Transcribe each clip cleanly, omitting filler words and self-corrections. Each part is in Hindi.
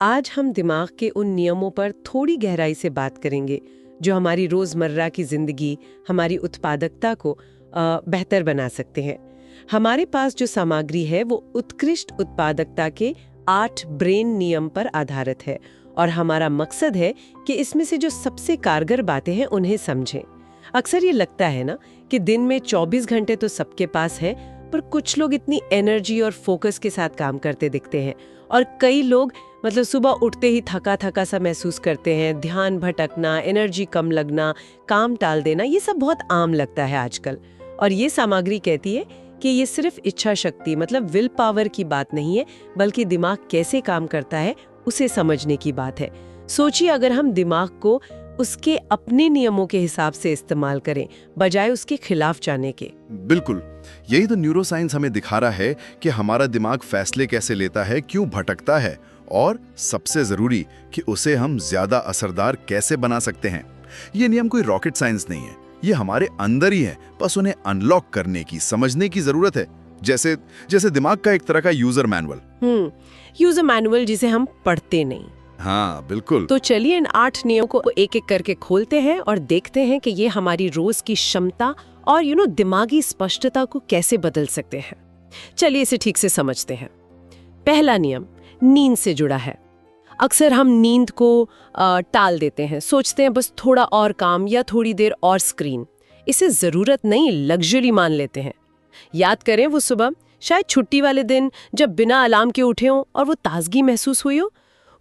आज हम दिमाग के उन नियमों पर थोड़ी गहराई से बात करेंगे जो हमारी रोजमर्रा की जिंदगी, हमारी उत्पादकता को बेहतर बना सकते हैं। हमारे पास जो सामग्री है वो उत्कृष्ट उत्पादकता के 8 ब्रेन नियम पर आधारित है और हमारा मकसद है कि इसमें से जो सबसे कारगर बातें हैं उन्हें समझें। अक्सर ये लगता है ना कि दिन में 24 घंटे तो सबके पास है, पर कुछ लोग इतनी एनर्जी और फोकस के साथ काम करते दिखते हैं और कई लोग सुबह उठते ही थका थका सा महसूस करते हैं। ध्यान भटकना, एनर्जी कम लगना, काम टाल देना, ये सब बहुत आम लगता है आजकल। और ये सामग्री कहती है कि ये सिर्फ इच्छा शक्ति विल पावर की बात नहीं है, बल्कि दिमाग कैसे काम करता है उसे समझने की बात है। सोचिए, अगर हम दिमाग को उसके अपने नियमों के हिसाब से इस्तेमाल करें बजाय उसके खिलाफ जाने के। बिल्कुल, यही तो न्यूरोसाइंस हमें दिखा रहा है कि हमारा दिमाग फैसले कैसे लेता है, क्यों भटकता है और सबसे जरूरी कि उसे हम ज्यादा असरदार कैसे बना सकते हैं। ये नियम कोई रॉकेट साइंस नहीं है, ये हमारे अंदर ही है, बस उन्हें अनलॉक करने की, समझने की जरूरत है। जैसे दिमाग का एक तरह का यूजर मैनुअल। यूजर मैनुअल जिसे हम पढ़ते नहीं। हाँ बिल्कुल। तो चलिए इन 8 नियमों को एक एक करके खोलते हैं और देखते हैं कि ये हमारी रोज की क्षमता और दिमागी स्पष्टता को कैसे बदल सकते हैं। चलिए इसे ठीक से समझते हैं। पहला नियम नींद से जुड़ा है। अक्सर हम नींद को टाल देते हैं, सोचते हैं बस थोड़ा और काम या थोड़ी देर और स्क्रीन। इसे जरूरत नहीं, लग्जरी मान लेते हैं। याद करें वो सुबह, शायद छुट्टी वाले दिन, जब बिना अलार्म के उठे हों और वो ताजगी महसूस हुई हो।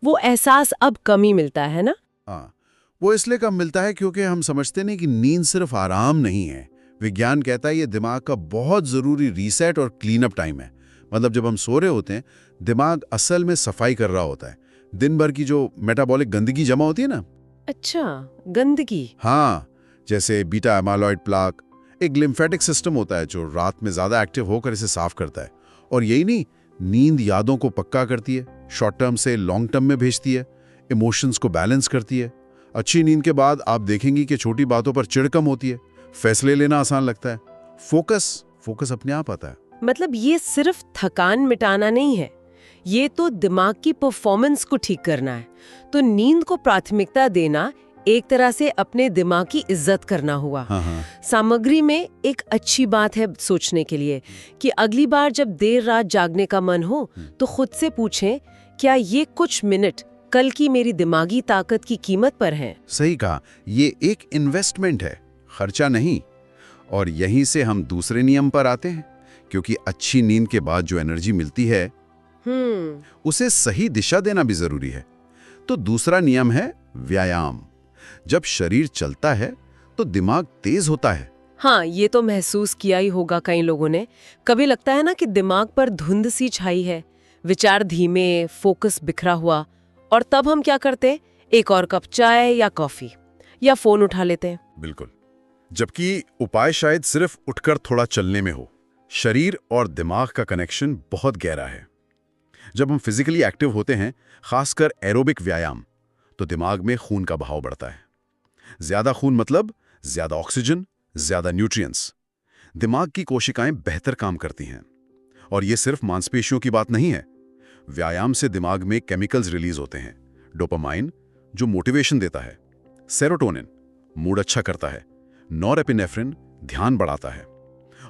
वो एहसास अब कम ही मिलता है ना? हाँ, वो इसलिए कम मिलता है क्योंकि हम समझते नहीं कि नींद सिर्फ आराम नहीं है। विज्ञान कहता है ये दिमाग का बहुत जरूरी रीसेट और क्लीन अप टाइम है। जब हम सो रहे होते हैं, दिमाग असल में सफाई कर रहा होता है। दिन भर की जो मेटाबॉलिक गंदगी जमा होती है ना। अच्छा, गंदगी? हाँ, जैसे बीटा एमाइलॉइड प्लाक, एक लिम्फेटिक सिस्टम होता है जो रात में ज्यादा एक्टिव होकर इसे साफ करता है। और यही नहीं, नींद यादों को पक्का करती है, शॉर्ट टर्म से लॉन्ग टर्म में भेजती है, इमोशंस को बैलेंस करती है। अच्छी नींद के बाद आप देखेंगी कि छोटी बातों पर चिढ़ कम होती है, फैसले लेना आसान लगता है, फोकस अपने आप आता है। ये सिर्फ थकान मिटाना नहीं है, ये तो दिमाग की परफॉर्मेंस को ठीक करना है। तो नींद को प्राथमिकता देना एक तरह से अपने दिमाग की इज्जत करना हुआ। हाँ। सामग्री में एक अच्छी बात है सोचने के लिए कि अगली बार जब देर रात जागने का मन हो तो खुद से पूछें, क्या ये कुछ मिनट कल की मेरी दिमागी ताकत की कीमत पर हैं? सही कहा, ये एक इन्वेस्टमेंट है, खर्चा नहीं। और यहीं से हम दूसरे नियम पर आते हैं, क्योंकि अच्छी नींद के बाद जो एनर्जी मिलती है उसे सही दिशा देना भी जरूरी है। तो दूसरा नियम है व्यायाम। जब शरीर चलता है तो दिमाग तेज होता है। हाँ, ये तो महसूस किया ही होगा कई लोगों ने। कभी लगता है ना कि दिमाग पर धुंध सी छाई है, विचार धीमे, फोकस बिखरा हुआ, और तब हम क्या करते हैं? एक और कप चाय या कॉफी या फोन उठा लेते हैं। बिल्कुल, जबकि उपाय शायद सिर्फ उठकर थोड़ा चलने में हो। शरीर और दिमाग का कनेक्शन बहुत गहरा है। जब हम फिजिकली एक्टिव होते हैं, खासकर एरोबिक व्यायाम, तो दिमाग में खून का बहाव बढ़ता है। ज्यादा खून मतलब ज्यादा ऑक्सीजन, ज्यादा न्यूट्रिएंट्स। दिमाग की कोशिकाएं बेहतर काम करती हैं। और ये सिर्फ मांसपेशियों की बात नहीं है। व्यायाम से दिमाग में केमिकल्स रिलीज होते हैं। डोपामाइन जो मोटिवेशन देता है, सेरोटोनिन मूड अच्छा करता है, नॉरएपिनेफ्रिन ध्यान बढ़ाता है,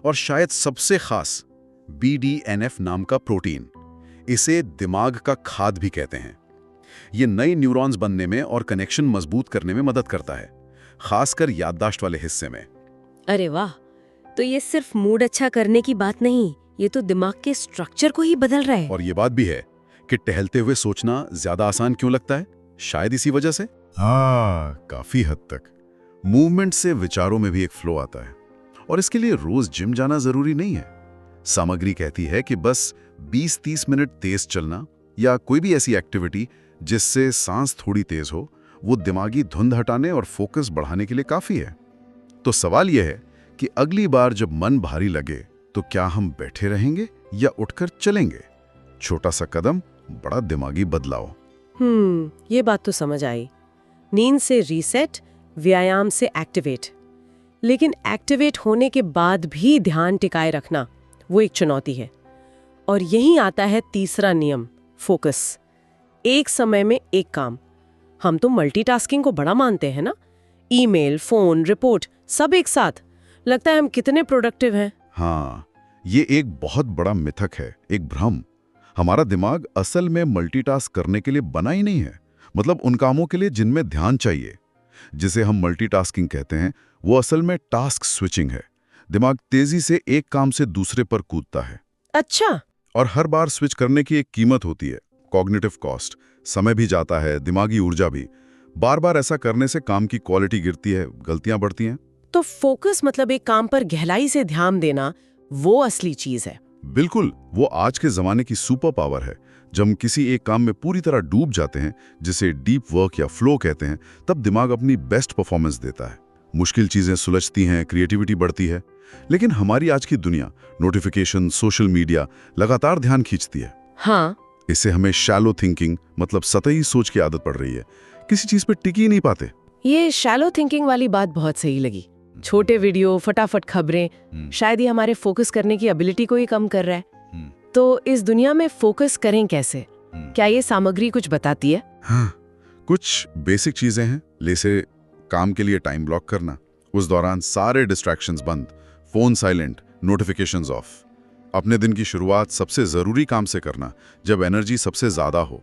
और शायद सबसे खास BDNF नाम का प्रोटीन, इसे दिमाग का खाद भी कहते हैं। ये नए न्यूरॉन्स बनने में और कनेक्शन मजबूत करने में मदद करता है, खासकर याददाश्त वाले हिस्से में। अरे वाह, तो ये सिर्फ मूड अच्छा करने की बात नहीं, ये तो दिमाग के स्ट्रक्चर को ही बदल रहा है। और ये बात भी है कि टहलते हुए सोचना ज्यादा आसान क्यों लगता है, शायद इसी वजह से। हाँ, काफी हद तक मूवमेंट से विचारों में भी एक फ्लो आता है। और इसके लिए रोज जिम जाना जरूरी नहीं है। सामग्री कहती है कि बस 20-30 मिनट तेज चलना या कोई भी ऐसी एक्टिविटी जिससे सांस थोड़ी तेज हो, वो दिमागी धुंध हटाने और फोकस बढ़ाने के लिए काफी है। तो सवाल यह है कि अगली बार जब मन भारी लगे तो क्या हम बैठे रहेंगे या उठकर चलेंगे? छोटा सा कदम, बड़ा दिमागी बदलाव। ये बात तो समझ आई। नींद से रीसेट, व्यायाम से एक्टिवेट। लेकिन एक्टिवेट होने के बाद भी ध्यान टिकाए रखना वो एक चुनौती है। और यहीं आता है तीसरा नियम, फोकस। एक समय में एक काम। हम तो मल्टीटास्किंग को बड़ा मानते हैं ना, ईमेल, फोन, रिपोर्ट सब एक साथ। लगता है हम कितने प्रोडक्टिव हैं। हाँ, ये एक बहुत बड़ा मिथक है, एक भ्रम। हमारा दिमाग असल में मल्टीटास्क करने के लिए बना ही नहीं है। मतलब उन कामों के लिए जिनमें ध्यान चाहिए, जिसे हम मल्टीटास्किंग कहते हैं, वो असल में टास्क स्विचिंग है। दिमाग तेजी से एक काम से दूसरे पर कूदता है। अच्छा। और हर बार स्विच करने की एक कीमत होती है, कॉग्निटिव कॉस्ट। समय भी जाता है, दिमागी ऊर्जा भी। बार बार ऐसा करने से काम की क्वालिटी गिरती है, गलतियां बढ़ती हैं। तो फोकस मतलब एक काम पर गहराई से ध्यान देना, वो असली चीज है। बिल्कुल, वो आज के जमाने की सुपर पावर है। जब हम किसी एक काम में पूरी तरह डूब जाते हैं, जिसे डीप वर्क या फ्लो कहते हैं, तब दिमाग अपनी बेस्ट परफॉर्मेंस देता है। मुश्किल चीजें सुलझती हैं, क्रिएटिविटी बढ़ती है। लेकिन हमारी आज की दुनिया, नोटिफिकेशन, सोशल मीडिया लगातार ध्यान खींचती है। हाँ। इससे हमें शैलो थिंकिंग मतलब सतही सोच की आदत पड़ रही है। किसी चीज पे टिक ही नहीं पाते। ये शैलो थिंकिंग वाली बात बहुत सही लगी। छोटे वीडियो, फटाफट खबरें, शायद ये हमारे फोकस करने की एबिलिटी को ही कम कर रहा है। तो इस दुनिया में फोकस करें कैसे? क्या ये सामग्री कुछ बताती है? हाँ, कुछ बेसिक चीजें हैं। जैसे काम के लिए टाइम ब्लॉक करना, उस दौरान सारे डिस्ट्रैक्शंस बंद, फोन साइलेंट, नोटिफिकेशंस ऑफ। अपने दिन की शुरुआत सबसे जरूरी काम से करना, जब एनर्जी सबसे ज्यादा हो।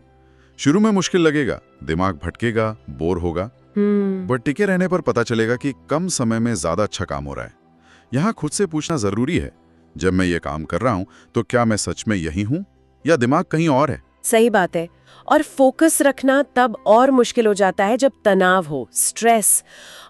शुरू में मुश्किल लगेगा, दिमाग भटकेगा, बोर होगा, बट टिके रहने पर पता चलेगा कि कम समय में ज्यादा अच्छा काम हो रहा है। यहाँ खुद से पूछना जरूरी है, जब मैं ये काम कर रहा हूँ तो क्या मैं सच में यही हूँ या दिमाग कहीं और है? सही बात है। और फोकस रखना तब और मुश्किल हो जाता है जब तनाव हो, स्ट्रेस।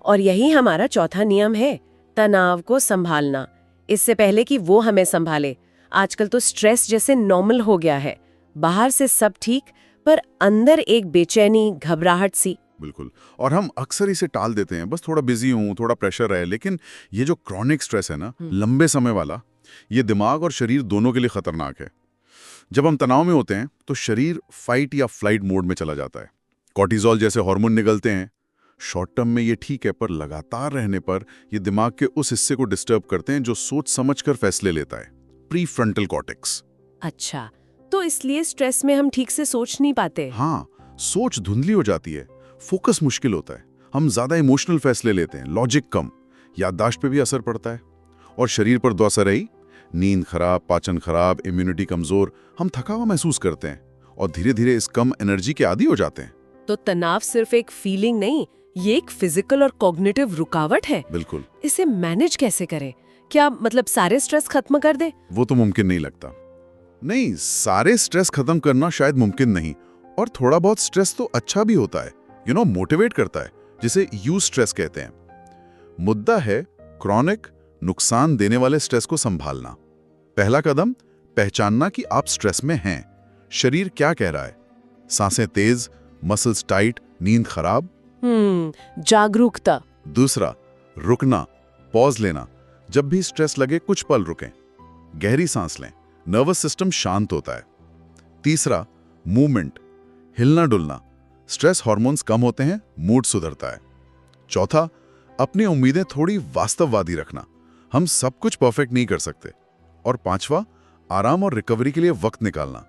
और यही हमारा चौथा नियम है, तनाव को संभालना, इससे पहले कि वो हमें संभाले। आजकल तो स्ट्रेस जैसे नॉर्मल हो गया है। बाहर से सब ठीक, पर अंदर एक बेचैनी, घबराहट सी। बिल्कुल, और हम अक्सर इसे टाल देते हैं, बस थोड़ा बिजी हूँ, थोड़ा प्रेशर है। लेकिन ये जो क्रॉनिक स्ट्रेस है ना, लंबे समय वाला, ये दिमाग और शरीर दोनों के लिए खतरनाक है। जब हम तनाव में होते हैं तो शरीर फाइट या फ्लाइट मोड में चला जाता है। कॉर्टिजोल जैसे हार्मोन निकलते हैं। शॉर्ट टर्म में ये ठीक है, पर लगातार रहने पर ये दिमाग के उस हिस्से को डिस्टर्ब करते हैं जो सोच समझकर फैसले लेता है, प्रीफ्रंटल कॉर्टेक्स। अच्छा, तो इसलिए स्ट्रेस में हम ठीक से सोच नहीं पाते। हाँ, सोच धुंधली हो जाती है, फोकस मुश्किल होता है, हम ज्यादा इमोशनल फैसले लेते हैं, लॉजिक कम, याददाश्त पे भी असर पड़ता है। और शरीर पर दो असर रही, नींद खराब, पाचन खराब, इम्यूनिटी कमजोर, हम थका हुआ महसूस करते हैं और धीरे धीरे इस कम एनर्जी के आदी हो जाते हैं। तो तनाव सिर्फ एक फीलिंग नहीं, ये एक फिजिकल और कॉग्निटिव रुकावट है। बिल्कुल। इसे मैनेज कैसे करें? क्या मतलब सारे स्ट्रेस खत्म कर दे? वो तो मुमकिन नहीं लगता। नहीं, सारे स्ट्रेस खत्म करना शायद मुमकिन नहीं, और थोड़ा बहुत स्ट्रेस तो अच्छा भी होता है, मोटिवेट करता है, जिसे यूज स्ट्रेस कहते हैं। मुद्दा है क्रॉनिक, नुकसान देने वाले स्ट्रेस को संभालना। पहला कदम, पहचानना कि आप स्ट्रेस में हैं। शरीर क्या कह रहा है? सांसें तेज, मसल्स टाइट, नींद खराब। जागरूकता। दूसरा, रुकना, पॉज लेना। जब भी स्ट्रेस लगे कुछ पल रुकें, गहरी सांस लें, नर्वस सिस्टम शांत होता है। तीसरा, मूवमेंट, हिलना डुलना, स्ट्रेस हार्मोन्स कम होते हैं, मूड सुधरता है। चौथा, अपनी उम्मीदें थोड़ी वास्तववादी रखना, हम सब कुछ परफेक्ट नहीं कर सकते। और पांचवा, आराम और रिकवरी के लिए वक्त निकालना।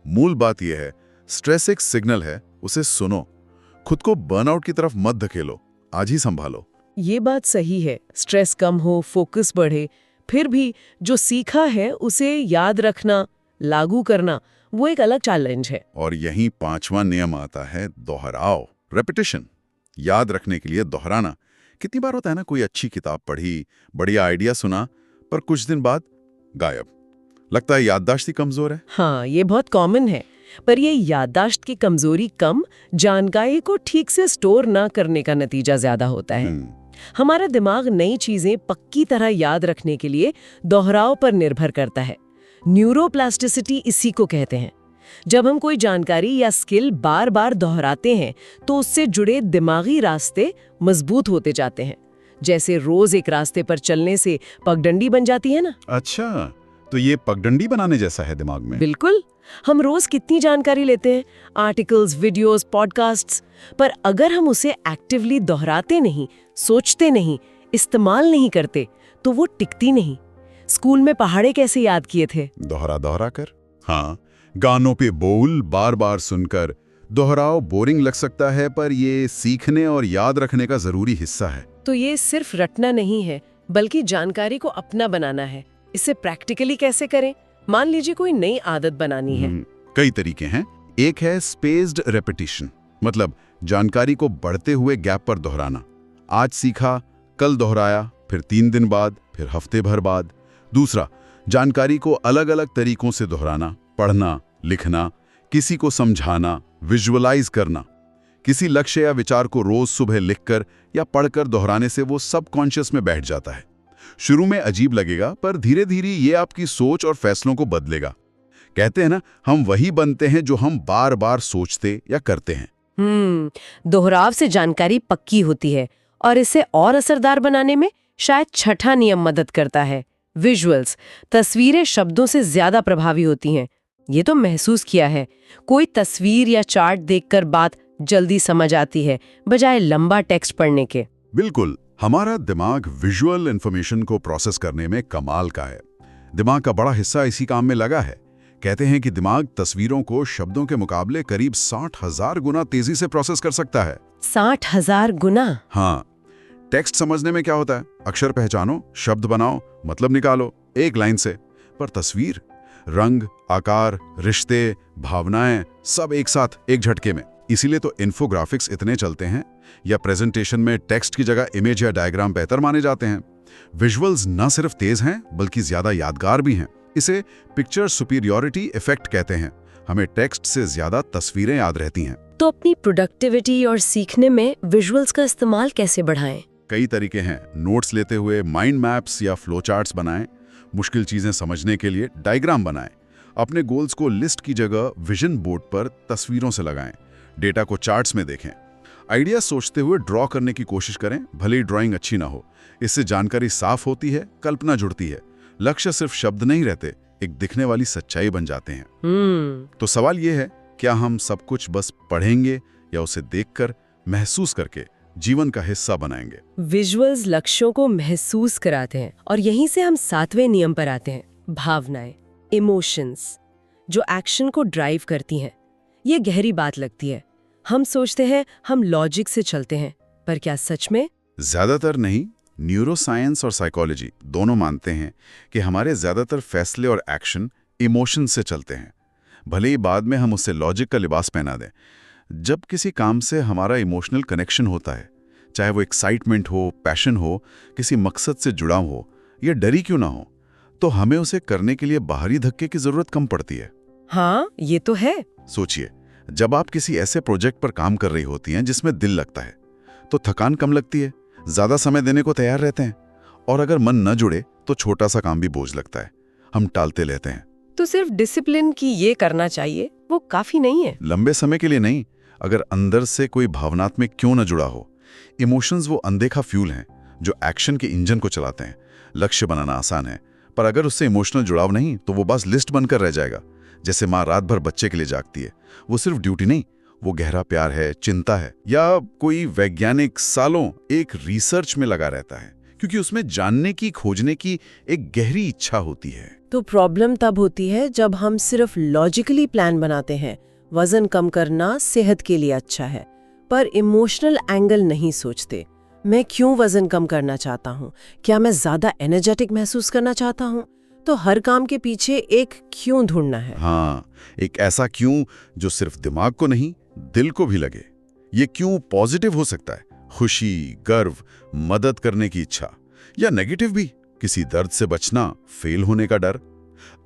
मूल बात यह है, स्ट्रेस एक सिग्नल है, उसे सुनो, खुद को बर्नआउट की तरफ मत धकेलो, आज ही संभालो। ये बात सही है, स्ट्रेस कम हो, फोकस बढ़े, फिर भी जो सीखा है उसे याद रखना, लागू करना, वो एक अलग चैलेंज है। और यही पांचवा नियम आता है, दोहराओ, रेपिटेशन। याद रखने के लिए दोहराना। कितनी बार होता है ना, कोई अच्छी किताब पढ़ी, बढ़िया आइडिया सुना, पर कुछ दिन बाद गायब, लगता है याददाश्त ही कमजोर है। हाँ, ये बहुत कॉमन है। पर ये याददाश्त की कमजोरी कम, जानकारी को ठीक से स्टोर ना करने का नतीजा ज्यादा होता है। हमारा दिमाग नई चीजें पक्की तरह याद रखने के लिए दोहराव पर निर्भर करता है। न्यूरोप्लास्टिसिटी इसी को कहते हैं। जब हम कोई जानकारी या स्किल बार बार दोहराते हैं तो उससे जुड़े दिमागी रास्ते मजबूत होते जाते हैं। जैसे रोज एक रास्ते पर चलने से पगडंडी बन जाती है ना। अच्छा, तो ये पगडंडी बनाने जैसा है दिमाग में। बिल्कुल। हम रोज कितनी जानकारी लेते हैं, आर्टिकल्स, वीडियोस, पॉडकास्ट्स, पर अगर हम उसे एक्टिवली दोहराते नहीं, सोचते नहीं, इस्तेमाल नहीं करते, तो वो टिकती नहीं। स्कूल में पहाड़े कैसे याद किए थे? दोहरा दोहरा कर। हाँ, गानों पे बोल बार बार सुनकर, दोहराव बोरिंग लग सकता है, पर ये सीखने और याद रखने का जरूरी हिस्सा है। तो ये सिर्फ रटना नहीं है, बल्कि जानकारी को अपना बनाना है। इसे प्रैक्टिकली कैसे करें? मान लीजिए कोई नई आदत बनानी है। कई तरीके हैं। एक है स्पेस्ड रेपिटिशन, मतलब जानकारी को बढ़ते हुए गैप पर दोहराना। आज सीखा, कल दोहराया, फिर 3 दिन बाद, फिर हफ्ते भर बाद। दूसरा, जानकारी को अलग अलग तरीकों से दोहराना, पढ़ना, लिखना, किसी को समझाना, विजुअलाइज करना। किसी लक्ष्य या विचार को रोज सुबह लिखकर या पढ़कर दोहराने से वो सबकॉन्शियस में बैठ जाता है। शुरू में अजीब लगेगा, पर धीरे धीरे ये आपकी सोच और फैसलों को बदलेगा। कहते हैं ना, हम वही बनते हैं जो हम बार बार सोचते या करते हैं। दोहराव से जानकारी पक्की होती है, और इसे और असरदार बनाने में शायद छठा नियम मदद करता है, विजुअल्स। तस्वीरें शब्दों से ज्यादा प्रभावी होती हैं। ये तो महसूस किया है। कोई तस्वीर या चार्ट देखकर बात जल्दी समझ आती है, बजाय लंबा टेक्स्ट पढ़ने के। बिल्कुल, हमारा दिमाग विजुअल इंफॉर्मेशन को प्रोसेस करने में कमाल का है। दिमाग का बड़ा हिस्सा इसी काम में लगा है। कहते हैं कि दिमाग तस्वीरों को शब्दों के मुकाबले करीब 60,000 गुना तेजी से प्रोसेस कर सकता है। 60,000 गुना? हाँ। टेक्स्ट समझने में क्या होता है? अक्षर पहचानो, शब्द बनाओ, मतलब निकालो एक लाइन से। पर तस्वीर, रंग, आकार, रिश्ते, भावनाएं, सब एक साथ एक झटके में। इसीलिए तो इन्फोग्राफिक्स इतने चलते हैं, या प्रेजेंटेशन में टेक्स्ट की जगह इमेज या डायग्राम बेहतर माने जाते हैं। विजुअल्स न सिर्फ तेज हैं, बल्कि ज्यादा यादगार भी हैं। इसे पिक्चर सुपीरियॉरिटी इफेक्ट कहते हैं। हमें टेक्स्ट से ज्यादा तस्वीरें याद रहती हैं। तो अपनी प्रोडक्टिविटी और सीखने में विजुअल्स का इस्तेमाल कैसे बढ़ाएं? कई तरीके हैं। नोट्स लेते हुए माइंड मैप्स या फ्लो चार्ट्स बनाएं। मुश्किल चीजें समझने के लिए डायग्राम बनाएं। अपने गोल्स को लिस्ट की जगह विजन बोर्ड पर तस्वीरों से लगाएं। डेटा को चार्ट्स में देखें। आइडिया सोचते हुए ड्रॉ करने की कोशिश करें, भले ही ड्राइंग अच्छी ना हो। इससे जानकारी साफ होती है, कल्पना जुड़ती है। लक्ष्य सिर्फ शब्द नहीं रहते, एक दिखने वाली सच्चाई बन जाते हैं। तो सवाल यह है, क्या हम सब कुछ बस पढ़ेंगे या उसे देखकर, महसूस करके जीवन का हिस्सा बनाएंगे? विजुअल्स लक्ष्यों को महसूस कराते हैं, और यहीं से हम 7वें नियम पर आते हैं, भावनाएं, इमोशंस, जो एक्शन को ड्राइव करती हैं। ये गहरी बात लगती है। हम सोचते हैं हम लॉजिक से चलते हैं, पर क्या सच में? ज्यादातर नहीं। न्यूरोसाइंस और साइकोलॉजी दोनों मानते हैं कि हमारे ज्यादातर फैसले और एक्शन इमोशन से चलते हैं, भले ही बाद में हम उससे लॉजिक का लिबास पहना दें। जब किसी काम से हमारा इमोशनल कनेक्शन होता है, चाहे वो एक्साइटमेंट हो, पैशन हो, किसी मकसद से जुड़ा हो, या डरी क्यों ना हो, तो हमें उसे करने के लिए बाहरी धक्के की जरूरत कम पड़ती है। हाँ, ये तो है। सोचिए, जब आप किसी ऐसे प्रोजेक्ट पर काम कर रही होती हैं जिसमें दिल लगता है, तो थकान कम लगती है, ज्यादा समय देने को तैयार रहते हैं। और अगर मन न जुड़े तो छोटा सा काम भी बोझ लगता है, हम टालते लेते हैं। तो सिर्फ डिसिप्लिन की ये करना चाहिए, वो काफी नहीं है। लंबे समय के लिए नहीं, अगर अंदर से कोई भावनात्मक क्यों न जुड़ा हो। इमोशंस वो अनदेखा फ्यूल हैं जो एक्शन के इंजन को चलाते हैं। लक्ष्य बनाना आसान है, पर अगर उससे इमोशनल जुड़ाव नहीं तो वो बस लिस्ट बनकर रह जाएगा। जैसे माँ रात भर बच्चे के लिए जागती है, वो सिर्फ ड्यूटी नहीं, वो गहरा प्यार है, चिंता है। या कोई वैज्ञानिक सालों एक रिसर्च में लगा रहता है, क्योंकि उसमें जानने की, खोजने की एक गहरी इच्छा होती है। तो प्रॉब्लम तब होती है जब हम सिर्फ लॉजिकली प्लान बनाते हैं, वजन कम करना सेहत के लिए अच्छा है, पर इमोशनल एंगल नहीं सोचते। मैं क्यों वजन कम करना चाहता हूँ? क्या मैं ज्यादा एनर्जेटिक महसूस करना चाहता हूँ? तो हर काम के पीछे एक क्यों ढूंढना है। हाँ, एक ऐसा क्यों जो सिर्फ दिमाग को नहीं, दिल को भी लगे। ये क्यों पॉजिटिव हो सकता है, खुशी, गर्व, मदद करने की इच्छा, या नेगेटिव भी, किसी दर्द से बचना, फेल होने का डर।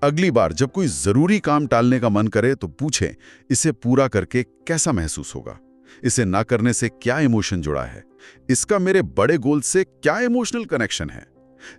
अगली बार जब कोई जरूरी काम टालने का मन करे तो पूछें, इसे पूरा करके कैसा महसूस होगा? इसे ना करने से क्या इमोशन जुड़ा है? इसका मेरे बड़े गोल से क्या इमोशनल कनेक्शन है?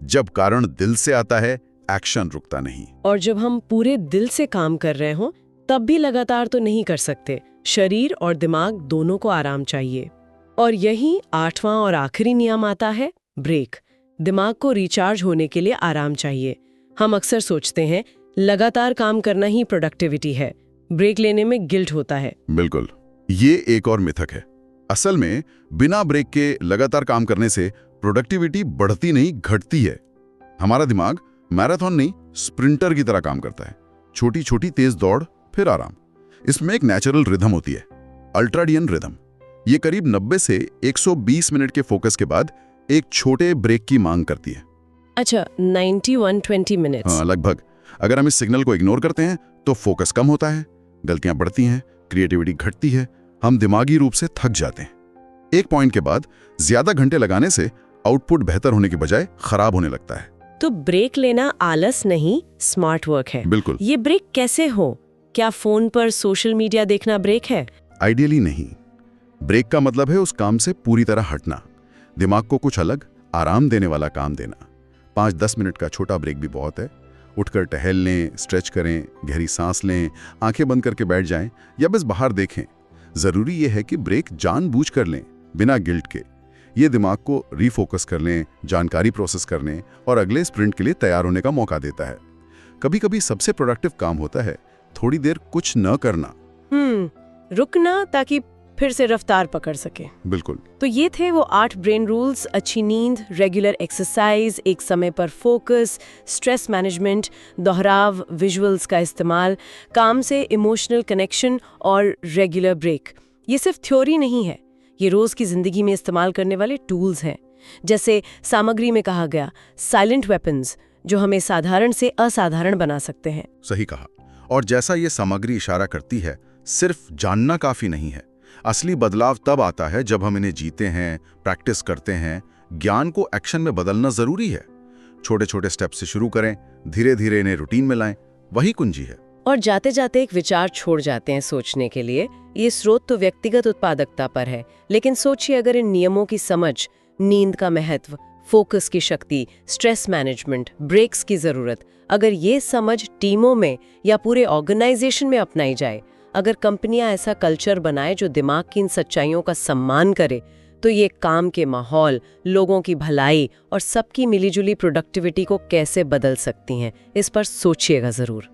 जब कारण दिल से आता है, एक्शन रुकता नहीं। और जब हम पूरे दिल से काम कर रहे हों, तब भी लगातार तो नहीं कर सकते। शरीर और दिमाग दोनों को आराम चाहिए। और यही 8वां और आखिरी नियम आता है, ब्रेक। दिमाग को रिचार्ज होने के लिए आराम चाहिए। हम अक्सर सोचते हैं लगातार काम करना ही प्रोडक्टिविटी है, ब्रेक लेने में गिल्ट होता है। बिल्कुल, ये एक और मिथक है। असल में बिना ब्रेक के लगातार काम करने से प्रोडक्टिविटी बढ़ती नहीं, घटती है। हमारा दिमाग मैराथन नहीं, स्प्रिंटर की तरह काम करता है। छोटी छोटी तेज दौड़, फिर आराम। इसमें एक नेचुरल रिदम होती है। अल्ट्राडियन रिदम। ये करीब 90 से 120 मिनट के फोकस के बाद एक छोटे ब्रेक की मांग करती है। अच्छा, 91-20 मिनट्स। हाँ, लगभग। अगर हम इस सिग्नल को इग्नोर करते हैं तो फोकस कम होता है, गलतियां बढ़ती हैं, क्रिएटिविटी घटती है, हम दिमागी रूप से थक जाते हैं। एक पॉइंट के बाद ज्यादा घंटे लगाने से आउटपुट बेहतर होने की बजाय खराब होने लगता है। तो ब्रेक लेना आलस नहीं, स्मार्ट वर्क है। बिल्कुल। ये ब्रेक कैसे हो? क्या फोन पर सोशल मीडिया देखना ब्रेक है? आइडियली नहीं। ब्रेक का मतलब है उस काम से पूरी तरह हटना, दिमाग को कुछ अलग, आराम देने वाला काम देना। 5-10 मिनट का छोटा ब्रेक भी बहुत है। उठकर टहल लें, स्ट्रेच करें, गहरी सांस लें, आंखें बंद करके बैठ जाएं या बस बाहर देखें। जरूरी यह है कि ब्रेक जानबूझ कर लें, बिना गिल्ट के। ये दिमाग को रीफोकस कर लें, जानकारी प्रोसेस करने और अगले स्प्रिंट के लिए तैयार होने का मौका देता है। कभी कभी सबसे प्रोडक्टिव काम होता है थोड़ी देर कुछ न करना। रुकना, ताकि फिर से रफ्तार पकड़ सके। बिल्कुल। तो ये थे वो 8 ब्रेन रूल्स: अच्छी नींद, रेगुलर एक्सरसाइज, एक समय पर फोकस, स्ट्रेस मैनेजमेंट, दोहराव, विजुअल्स का इस्तेमाल, काम से इमोशनल कनेक्शन और रेगुलर ब्रेक। ये सिर्फ थ्योरी नहीं है, ये रोज की जिंदगी में इस्तेमाल करने वाले टूल्स हैं। जैसे सामग्री में कहा गया, साइलेंट वेपन्स, जो हमें साधारण से असाधारण बना सकते हैं। सही कहा। और जैसा ये सामग्री इशारा करती है, सिर्फ जानना काफी नहीं है। असली बदलाव तब आता है जब हम इन्हें जीते हैं, प्रैक्टिस करते हैं। ज्ञान को एक्शन में बदलना जरूरी है। छोटे छोटे स्टेप से शुरू करें, धीरे धीरे इन्हें रूटीन में लाएं, वही कुंजी है। और जाते जाते एक विचार छोड़ जाते हैं सोचने के लिए। ये स्रोत तो व्यक्तिगत उत्पादकता पर है, लेकिन सोचिए अगर इन नियमों की समझ, नींद का महत्व, फोकस की शक्ति, स्ट्रेस मैनेजमेंट, ब्रेक्स की जरूरत, अगर ये समझ टीमों में या पूरे ऑर्गेनाइजेशन में अपनाई जाए, अगर कंपनियां ऐसा कल्चर बनाए जो दिमाग की इन सच्चाइयों का सम्मान करे, तो ये काम के माहौल, लोगों की भलाई और सबकी मिलीजुली प्रोडक्टिविटी को कैसे बदल सकती हैं, इस पर सोचिएगा जरूर।